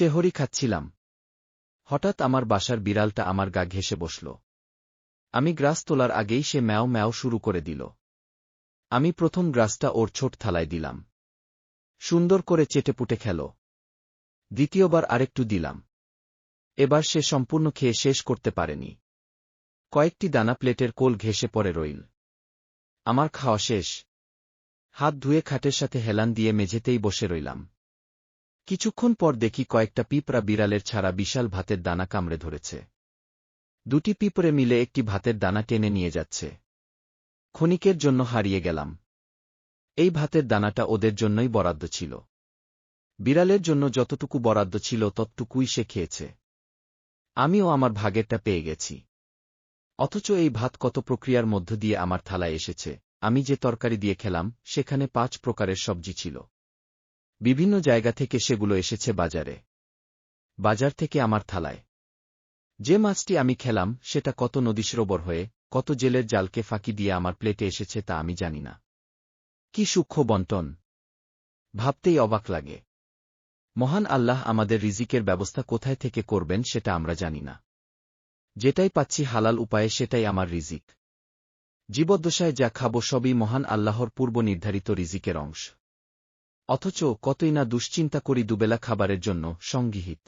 সেহরি খাচ্ছিলাম। হঠাৎ আমার বাসার বিড়ালটা আমার গা ঘেঁষে বসল। আমি গ্রাস তোলার আগেই সে ম্যাও ম্যাও শুরু করে দিল। আমি প্রথম গ্রাসটা ওর ছোট থালায় দিলাম। সুন্দর করে চেটেপুটে খেল। দ্বিতীয়বার আরেকটু দিলাম। এবার সে সম্পূর্ণ খেয়ে শেষ করতে পারেনি। কয়েকটি দানা প্লেটের কোল ঘেঁষে পড়ে রইল। আমার খাওয়া শেষ। হাত ধুয়ে খাটের সাথে হেলান দিয়ে মেঝেতেই বসে রইলাম। কিছুক্ষণ পর দেখি কয়েকটা পিঁপড়া বিড়ালের ছাড়া বিশাল ভাতের দানা কামড়ে ধরেছে। দুটি পিঁপড়ে মিলে একটি ভাতের দানা টেনে নিয়ে যাচ্ছে। ক্ষণিকের জন্য হারিয়ে গেলাম। এই ভাতের দানাটা ওদের জন্যই বরাদ্দ ছিল। বিড়ালের জন্য যতটুকু বরাদ্দ ছিল ততটুকুই সে খেয়েছে। আমিও আমার ভাগেরটা পেয়ে গেছি। অথচ এই ভাত কত প্রক্রিয়ার মধ্য দিয়ে আমার থালায় এসেছে। আমি যে তরকারি দিয়ে খেলাম সেখানে 5 প্রকারের সবজি ছিল। বিভিন্ন জায়গা থেকে সেগুলো এসেছে বাজারে। বাজার থেকে আমার থালায়। যে মাছটি আমি খেলাম সেটা কত নদীসরোবর হয়ে, কত জেলের জালকে ফাঁকি দিয়ে আমার প্লেটে এসেছে তা আমি জানি না। কি সূক্ষ্ম বণ্টন! ভাবতেই অবাক লাগে। মহান আল্লাহ আমাদের রিজিকের ব্যবস্থা কোথায় থেকে করবেন সেটা আমরা জানি না। যেটাই পাচ্ছি হালাল উপায়ে সেটাই আমার রিজিক। জীবদ্দশায় যা খাবো সবই মহান আল্লাহর পূর্ব নির্ধারিত রিজিকের অংশ। অথচ কতই না দুশ্চিন্তা করি দুবেলা খাবারের জন্য, সংগৃহীত।